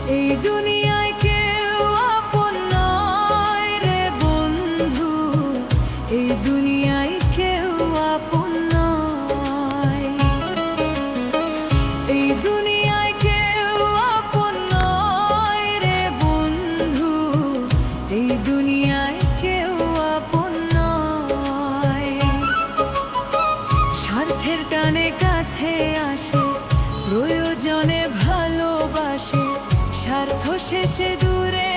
এই দুনিয়ায় কেউ আপন নয় রে বন্ধু, এই দুনিয়ায় কেউ আপন নয়। এই দুনিয়ায় কেউ আপন নয় রে বন্ধু, এই দুনিয়ায় কেউ আপন নয়। স্বার্থের টানে কাছে আসে, প্রয়োজনে ভালোবাসে, স্বার্থ শেষে দূরে